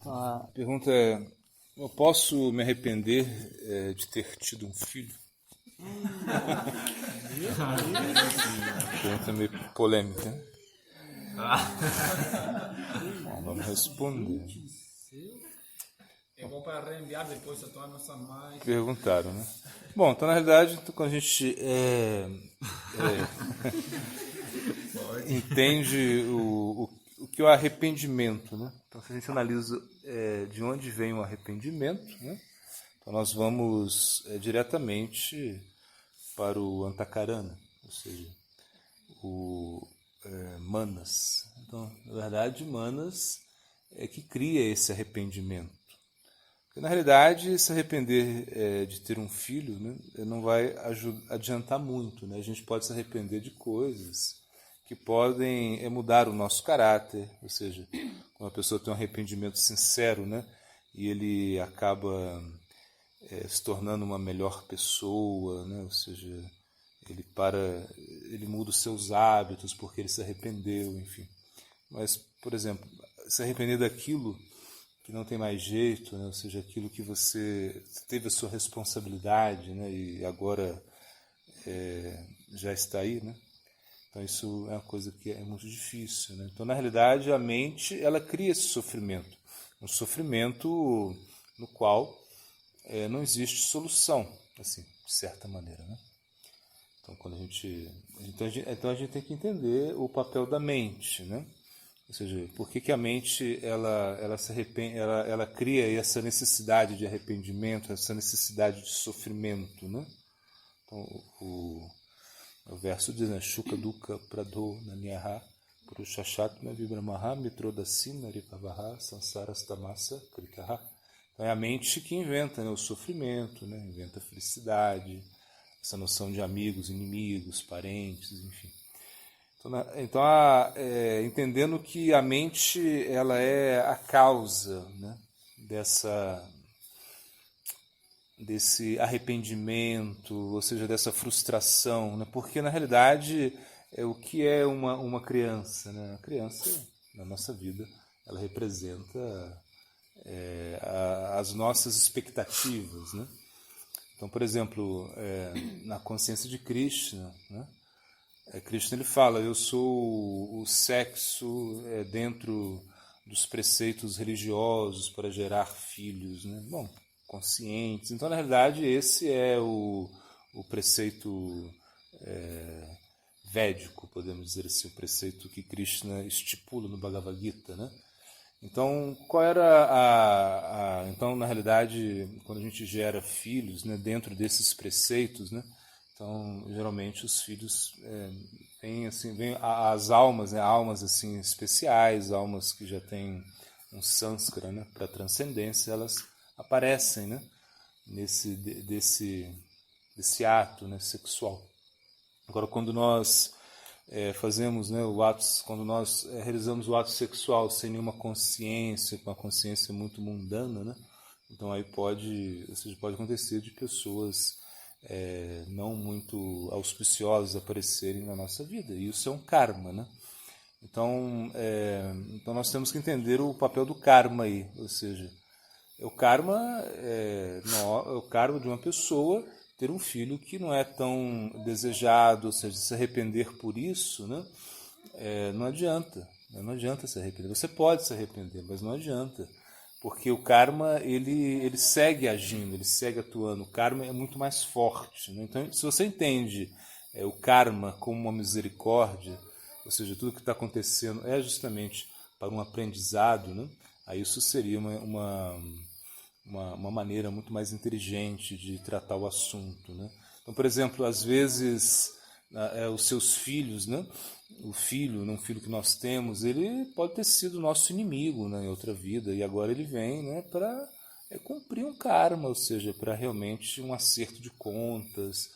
A pergunta é: eu posso me arrepender de ter tido um filho? Pergunta meio polêmica, né? Vamos responder. É bom para reenviar depois a tua nossa mãe. Perguntaram, né? Bom, então na realidade, quando a gente entende o que é o arrependimento, né? Então, se a gente analisa de onde vem o arrependimento, né? Então nós vamos diretamente para o Antakarana, ou seja, o Manas. Então, na verdade, Manas é que cria esse arrependimento. Porque, na realidade, se arrepender de ter um filho, né, não vai adiantar muito. Né? A gente pode se arrepender de coisas que podem mudar o nosso caráter, ou seja, quando a pessoa tem um arrependimento sincero, né, e ele acaba se tornando uma melhor pessoa, né, ou seja, ele muda os seus hábitos porque ele se arrependeu, enfim. Mas, por exemplo, se arrepender daquilo que não tem mais jeito, né? Ou seja, aquilo que você teve a sua responsabilidade, né? E agora já está aí, né? Então isso é uma coisa que é muito difícil, né? Então, na realidade, a mente ela cria esse sofrimento, um sofrimento no qual não existe solução, assim, de certa maneira, né? Então, então a gente tem que entender o papel da mente, né? Ou seja, por que a mente ela se arrepende, ela cria essa necessidade de arrependimento, essa necessidade de sofrimento, né? Então, o verso diz, né? Shuka dukkha pradho nanyaha purushashatma vibramaha mitrodasina rikavaha sansarastamasa krikaha. Então é a mente que inventa, né, o sofrimento, né? Inventa a felicidade, essa noção de amigos, inimigos, parentes, enfim. Então entendendo que a mente ela é a causa, né, desse arrependimento, ou seja, dessa frustração, né? Porque na realidade o que é uma criança, né? A criança na nossa vida ela representa as nossas expectativas, né? Então, por exemplo, na consciência de Krishna, né? Krishna ele fala, eu sou o sexo dentro dos preceitos religiosos para gerar filhos, né? Bom, conscientes. Então, na realidade, esse é o preceito védico, podemos dizer assim, o preceito que Krishna estipula no Bhagavad Gita, né? Então, qual era então, na realidade, quando a gente gera filhos, né, dentro desses preceitos, né? Então, geralmente os filhos vêm as almas, né, almas assim especiais, almas que já têm um sânscara, né, para transcendência, elas aparecem, né, desse ato, né, sexual. Agora, quando nós fazemos, né, quando nós realizamos o ato sexual sem nenhuma consciência, com uma consciência muito mundana, né, então aí pode acontecer de pessoas não muito auspiciosas aparecerem na nossa vida. E isso é um karma, né? Então nós temos que entender o papel do karma aí, ou seja, o karma é o karma de uma pessoa ter um filho que não é tão desejado, ou seja, se arrepender por isso, né? Não adianta, né? Não adianta se arrepender. Você pode se arrepender, mas não adianta. Porque o karma, ele segue agindo, ele segue atuando. O karma é muito mais forte, né? Então, se você entende o karma como uma misericórdia, ou seja, tudo que está acontecendo é justamente para um aprendizado, né? Aí isso seria uma maneira muito mais inteligente de tratar o assunto, né? Então, por exemplo, às vezes os seus filhos, né? Um filho que nós temos, ele pode ter sido nosso inimigo, né, em outra vida, e agora ele vem, né, para cumprir um karma, ou seja, para realmente um acerto de contas.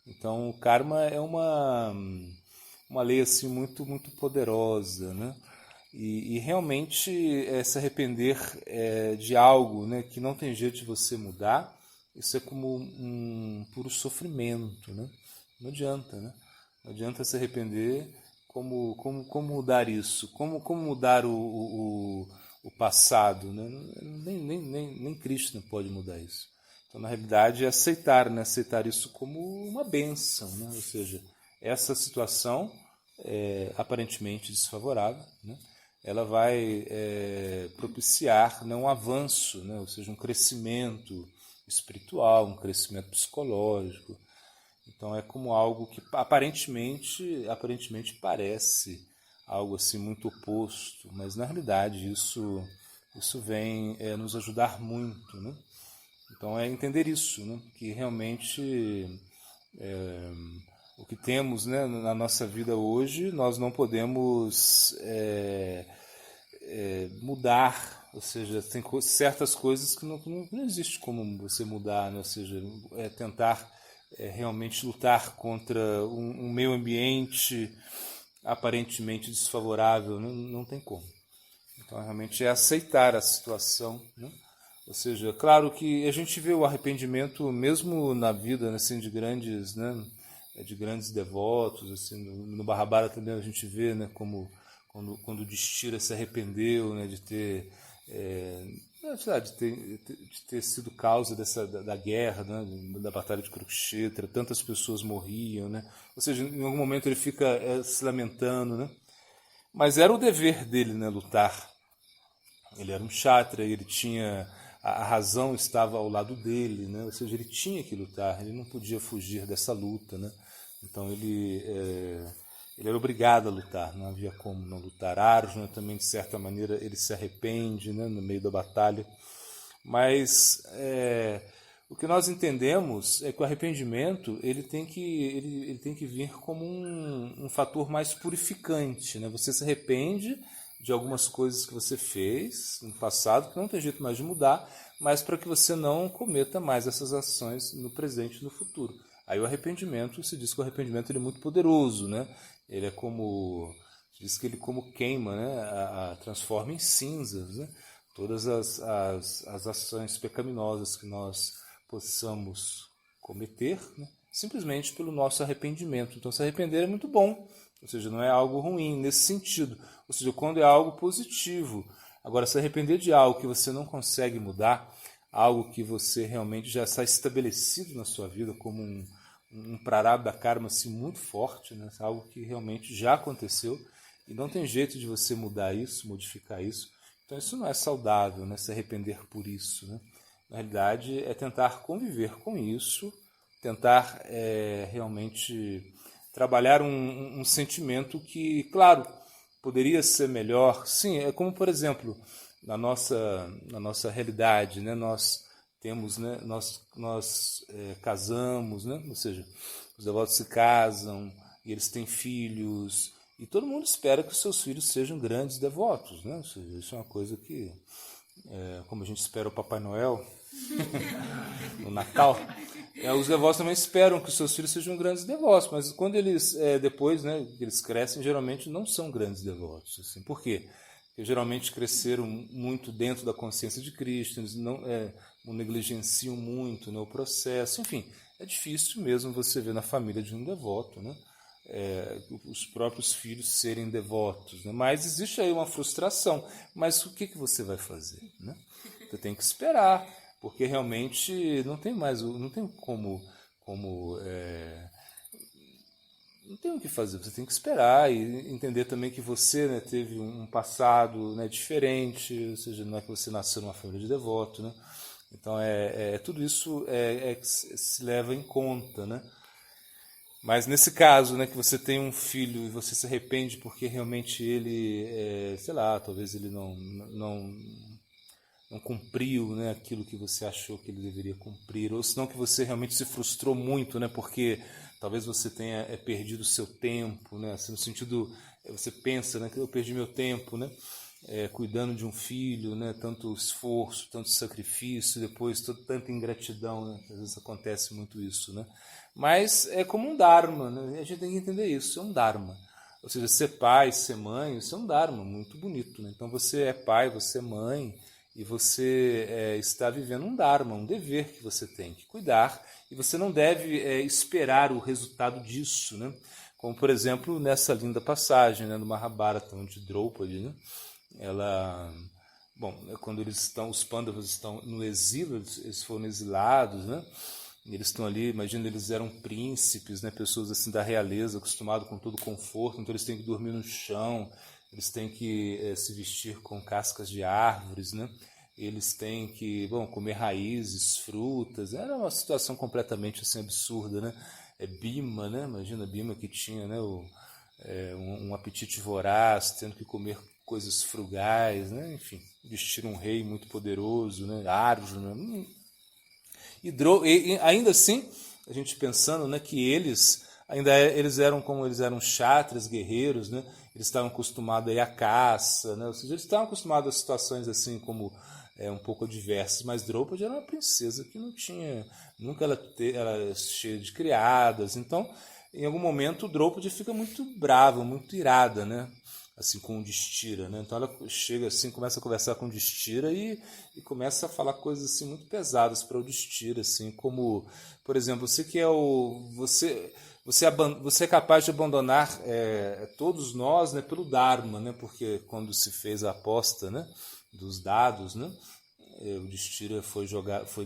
Então, o karma é uma lei assim muito muito poderosa, né? E realmente se arrepender de algo, né, que não tem jeito de você mudar, isso é como um puro sofrimento, né? Não adianta, né? Não adianta se arrepender. Como mudar isso? Como mudar o passado? Né? Nem Krishna pode mudar isso. Então, na realidade, é aceitar, né? Aceitar isso como uma bênção, né? Ou seja, essa situação aparentemente desfavorável, né? Ela vai propiciar, né, um avanço, né? Ou seja, um crescimento espiritual, um crescimento psicológico. Então é como algo que aparentemente parece algo assim muito oposto, mas na realidade isso vem nos ajudar muito, né? Então é entender isso, né? Que realmente o que temos, né, na nossa vida hoje nós não podemos mudar, ou seja, tem certas coisas que não existe como você mudar, né? Ou seja, tentar realmente lutar contra um meio ambiente aparentemente desfavorável, não tem como. Então, realmente é aceitar a situação, né? Ou seja, claro que a gente vê o arrependimento mesmo na vida, né, assim, de grandes, né, de grandes devotos, assim, no Mahabharata também a gente vê, né, como quando o Yudhishthira se arrependeu, né, de ter de ter sido causa da guerra, né, da batalha de Kurukshetra, tantas pessoas morriam, né? Ou seja, em algum momento ele fica se lamentando, né? Mas era o dever dele, né, lutar. Ele era um kshatriya, ele tinha a razão estava ao lado dele, né? Ou seja, ele tinha que lutar, ele não podia fugir dessa luta, né? Então ele era obrigado a lutar, não havia como não lutar. Arjuna também, de certa maneira, ele se arrepende, né, no meio da batalha. Mas o que nós entendemos é que o arrependimento ele tem que vir como um fator mais purificante, né? Você se arrepende de algumas coisas que você fez no passado, que não tem jeito mais de mudar, mas para que você não cometa mais essas ações no presente e no futuro. Aí o arrependimento, se diz que o arrependimento ele é muito poderoso, né? Ele é como, diz que ele como queima, né? Transforma em cinzas, né? Todas as ações pecaminosas que nós possamos cometer, né? Simplesmente pelo nosso arrependimento. Então, se arrepender é muito bom, ou seja, não é algo ruim nesse sentido. Ou seja, quando é algo positivo. Agora, se arrepender de algo que você não consegue mudar, algo que você realmente já está estabelecido na sua vida como um prarabdha karma assim, muito forte, né? Algo que realmente já aconteceu e não tem jeito de você mudar isso, modificar isso. Então isso não é saudável, né? Se arrepender por isso, né? Na realidade é tentar conviver com isso, tentar realmente trabalhar um sentimento que, claro, poderia ser melhor. Sim, é como, por exemplo, na nossa realidade, né? Nós temos, né? Nós casamos, né? Ou seja, os devotos se casam e eles têm filhos e todo mundo espera que os seus filhos sejam grandes devotos, né? Ou seja, isso é uma coisa que, como a gente espera o Papai Noel no Natal, os devotos também esperam que os seus filhos sejam grandes devotos, mas quando eles depois, né, eles crescem, geralmente não são grandes devotos. Assim. Por quê? Porque geralmente cresceram muito dentro da consciência de Cristo, eles não negligenciam muito, né, o processo. Enfim, é difícil mesmo você ver na família de um devoto, né, os próprios filhos serem devotos. Né? Mas existe aí uma frustração. Mas o que você vai fazer? Né? Você tem que esperar, porque realmente não tem como não tem o que fazer, você tem que esperar e entender também que você, né, teve um passado, né, diferente, ou seja, não é que você nasceu numa família de devoto, né? Então tudo isso que se leva em conta, né? Mas nesse caso, né, que você tem um filho e você se arrepende porque realmente ele, sei lá, talvez ele não cumpriu, né, aquilo que você achou que ele deveria cumprir, ou senão que você realmente se frustrou muito, né, porque talvez você tenha perdido o seu tempo, né, assim, no sentido, você pensa, né, que eu perdi meu tempo, né, cuidando de um filho, né, tanto esforço, tanto sacrifício, depois tanta ingratidão, né, às vezes acontece muito isso, né, mas é como um dharma, né, a gente tem que entender isso, é um dharma. Ou seja, ser pai, ser mãe, isso é um dharma muito bonito, né? Então você é pai, você é mãe, e você está vivendo um dharma, um dever que você tem que cuidar, e você não deve esperar o resultado disso, né? Como, por exemplo, nessa linda passagem, né, do Mahabharata, onde Draupadi, né, ela bom, quando os Pandavas estão no exílio, eles foram exilados, né? Eles estão ali, imagina, eles eram príncipes, né? Pessoas assim da realeza, acostumados com todo conforto, então eles têm que dormir no chão, eles têm que se vestir com cascas de árvores, né? Eles têm que, bom, comer raízes, frutas. Era uma situação completamente assim absurda, né? Bima, né? Imagina Bima que tinha, né, um apetite voraz, tendo que comer coisas frugais, né? Enfim, vestir um rei muito poderoso, né? Arjuna. E ainda assim, a gente pensando, né, que eles eram kshatras, guerreiros, né? Eles estavam acostumados aí à caça, né? Ou seja, eles estavam acostumados a situações assim como um pouco adversas, mas Draupadi era uma princesa que não tinha, nunca ela era cheia de criadas, então em algum momento Draupadi fica muito brava, muito irada, né? Assim, com o Yudhishthira, né? Então ela chega assim, começa a conversar com o Yudhishthira e começa a falar coisas assim muito pesadas para o Yudhishthira, assim, como, por exemplo, você é capaz de abandonar todos nós, né, pelo Dharma, né? Porque quando se fez a aposta, né, dos dados, né, o Yudhishthira foi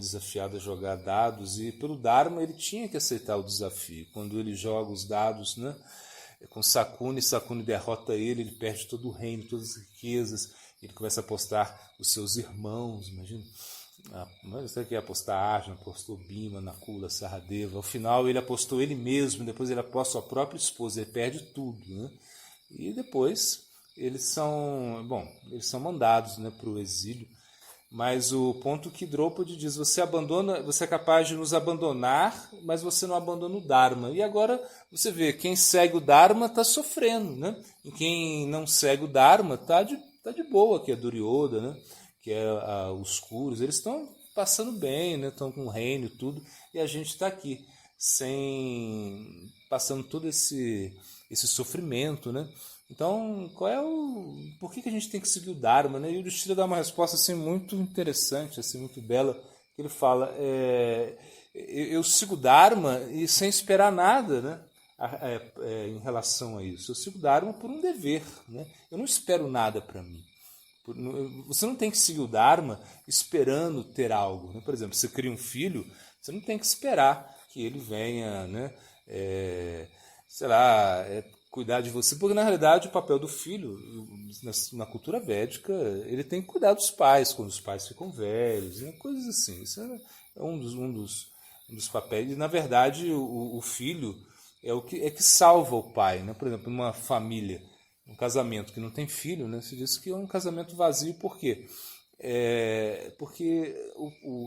desafiado a jogar dados e pelo Dharma ele tinha que aceitar o desafio. Quando ele joga os dados, né, com Sakuni derrota ele perde todo o reino, todas as riquezas, ele começa a apostar os seus irmãos, imagina. Você quer apostar Arjuna, apostou Bhima, Nakula, Saradeva. Ao final ele apostou ele mesmo, depois ele aposta sua própria esposa, ele perde tudo, né? E depois eles são mandados, né, para o exílio. Mas o ponto que Draupadi diz, você é capaz de nos abandonar, mas você não abandona o Dharma. E agora você vê, quem segue o Dharma está sofrendo, né? E quem não segue o Dharma está de boa, que é Duryodhana, né? Que é os Kuros, eles estão passando bem, né? Estão com o reino e tudo, e a gente está aqui, passando todo esse sofrimento, né? Então, por que a gente tem que seguir o Dharma, né? E o Yudhishthira dá uma resposta assim, muito interessante, assim, muito bela, que ele fala, eu sigo o Dharma e sem esperar nada, né? Em relação a isso. Eu sigo o Dharma por um dever, né? Eu não espero nada para mim. Você não tem que seguir o Dharma esperando ter algo, né? Por exemplo, você cria um filho, você não tem que esperar que ele venha, né? Cuidar de você, porque na realidade o papel do filho na cultura védica, ele tem que cuidar dos pais quando os pais ficam velhos, né? Coisas assim. Isso é um dos papéis. E na verdade o filho é que salva o pai, né? Por exemplo, numa família, um casamento que não tem filho, né? Se diz que é um casamento vazio. Por quê? Porque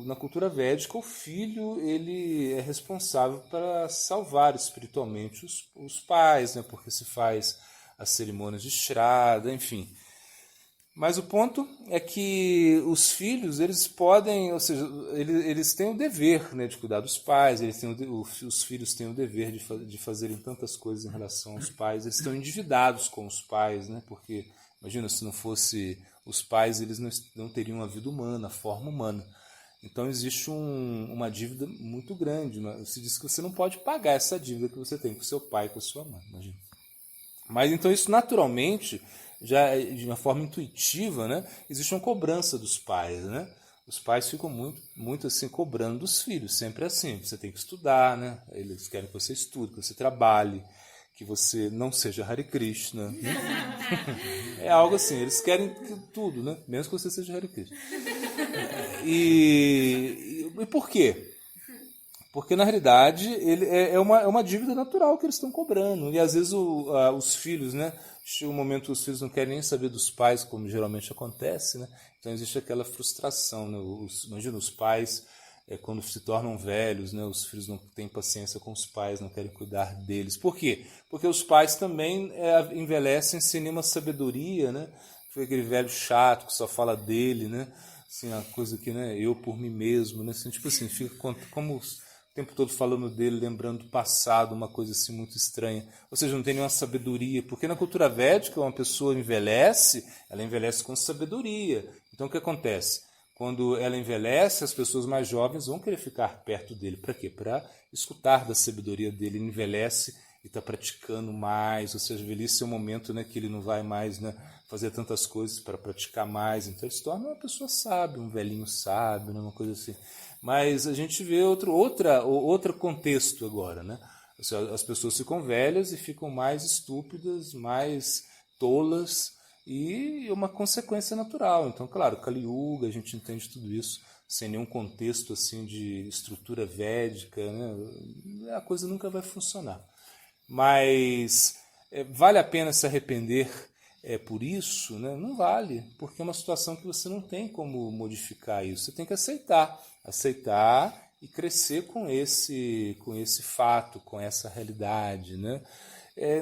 na cultura védica o filho ele é responsável para salvar espiritualmente os pais, né? Porque se faz as cerimônias de Shraddha, enfim. Mas o ponto é que os filhos, eles podem, ou seja, eles têm o dever, né, de cuidar dos pais, os filhos têm o dever de fazerem tantas coisas em relação aos pais, eles estão endividados com os pais, né? Porque imagina, se não fosse os pais, eles não teriam a vida humana, a forma humana. Então existe uma dívida muito grande. Se diz que você não pode pagar essa dívida que você tem com seu pai e com a sua mãe. Imagina. Mas então isso naturalmente, já de uma forma intuitiva, né, existe uma cobrança dos pais, né? Os pais ficam muito, muito assim cobrando dos filhos, sempre assim. Você tem que estudar, né? Eles querem que você estude, que você trabalhe, que você não seja Hare Krishna. Né? É algo assim, eles querem tudo, né? Menos que você seja Hare Krishna. E por quê? Porque, na realidade, é uma dívida natural que eles estão cobrando. E, às vezes, os filhos, né? Chega um momento que os filhos não querem nem saber dos pais, como geralmente acontece, né? Então, existe aquela frustração, né? Imagina, os pais, quando se tornam velhos, né? Os filhos não têm paciência com os pais, não querem cuidar deles. Por quê? Porque os pais também envelhecem sem nenhuma sabedoria, né? Foi aquele velho chato que só fala dele, né? Assim, a coisa que, né? Eu por mim mesmo, né? Assim, tipo assim, fica como o tempo todo falando dele, lembrando do passado, uma coisa assim muito estranha. Ou seja, não tem nenhuma sabedoria. Porque na cultura védica, uma pessoa envelhece, ela envelhece com sabedoria. Então, o que acontece? Quando ela envelhece, as pessoas mais jovens vão querer ficar perto dele. Para quê? Para escutar da sabedoria dele. Ele envelhece e está praticando mais. Ou seja, a velhice é um momento, né, que ele não vai mais, né, fazer tantas coisas para praticar mais, então ele se torna uma pessoa sábia, um velhinho sábio, né, uma coisa assim. Mas a gente vê outro contexto agora, né? As pessoas ficam velhas e ficam mais estúpidas, mais tolas, e é uma consequência natural. Então, claro, Kali Yuga, a gente entende tudo isso sem nenhum contexto assim de estrutura védica, né? A coisa nunca vai funcionar. Mas vale a pena se arrepender por isso? Né? Não vale, porque é uma situação que você não tem como modificar isso. Você tem que aceitar e crescer com esse fato, com essa realidade, né?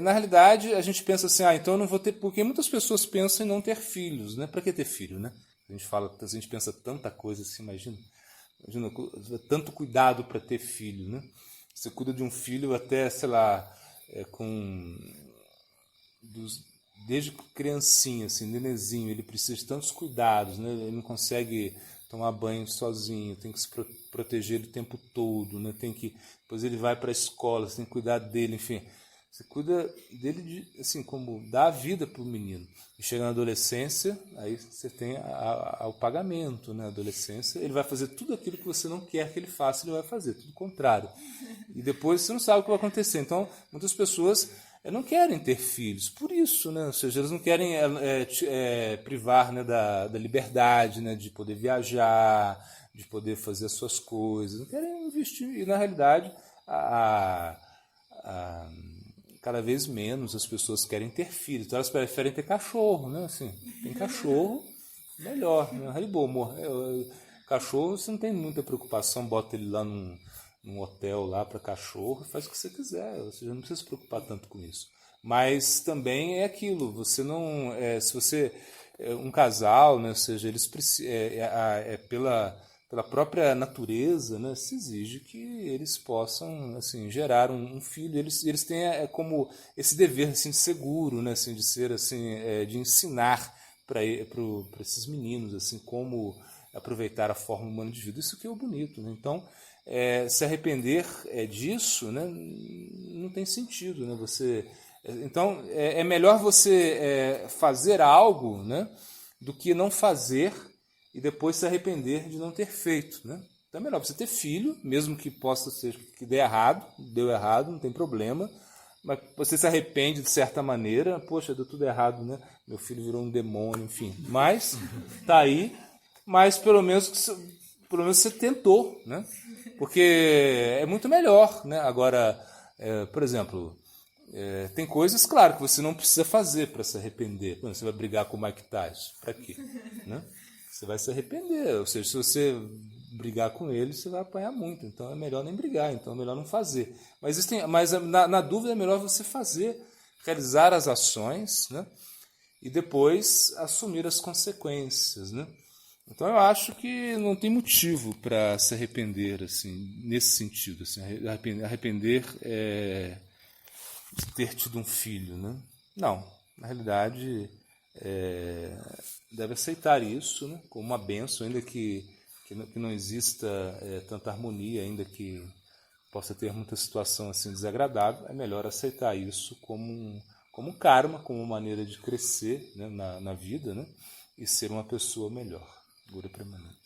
Na realidade, a gente pensa assim, então eu não vou ter... Porque muitas pessoas pensam em não ter filhos, né? Para que ter filho, né? A gente pensa tanta coisa assim, imagina tanto cuidado para ter filho, né? Você cuida de um filho até, sei lá, desde criancinha, assim, nenenzinho, ele precisa de tantos cuidados, né? Ele não consegue tomar banho sozinho, tem que se proteger o tempo todo, né? Depois ele vai para a escola, você tem que cuidar dele, enfim. Você cuida dele assim, como dá a vida para o menino. E chega na adolescência, aí você tem o pagamento, né? Na adolescência, ele vai fazer tudo aquilo que você não quer que ele faça, ele vai fazer, tudo o contrário. E depois você não sabe o que vai acontecer. Então, muitas pessoas não querem ter filhos, por isso, né? Ou seja, eles não querem privar, né, da liberdade, né, de poder viajar, de poder fazer as suas coisas, não querem investir. E, na realidade, cada vez menos as pessoas querem ter filhos, então elas preferem ter cachorro, né? Assim, tem cachorro, melhor, né? Cachorro, você não tem muita preocupação, bota ele lá num hotel lá para cachorro, faz o que você quiser, você não precisa se preocupar tanto com isso. Mas também é aquilo, você não, se você um casal, né? Ou seja, eles pela própria natureza, né, se exige que eles possam, assim, gerar um filho. Eles têm como esse dever, assim, de seguro, né, assim, de ser, assim, de ensinar para esses meninos, assim, como aproveitar a forma humana de vida. Isso que é o bonito, né? Então, se arrepender disso, né, não tem sentido, né? Então, é melhor você fazer algo, né, do que não fazer e depois se arrepender de não ter feito, né? Então é melhor você ter filho, mesmo que possa ser que deu errado, não tem problema, mas você se arrepende de certa maneira, poxa, deu tudo errado, né? Meu filho virou um demônio, enfim. Mas tá aí, mas pelo menos você tentou, né? Porque é muito melhor, né? Agora, por exemplo, tem coisas, claro, que você não precisa fazer para se arrepender. Você vai brigar com o Mike Tyson, para quê? Né? Você vai se arrepender, ou seja, se você brigar com ele, você vai apanhar muito, então é melhor nem brigar, então é melhor não fazer. Mas na dúvida é melhor você fazer, realizar as ações, né? E depois assumir as consequências, né? Então eu acho que não tem motivo para se arrepender, assim, nesse sentido, assim, arrepender de ter tido um filho, né? Não, na realidade deve aceitar isso, né, como uma bênção, ainda que não exista tanta harmonia, ainda que possa ter muita situação assim desagradável, é melhor aceitar isso como um karma, como uma maneira de crescer, né, na vida, né, e ser uma pessoa melhor. Guru Premananda.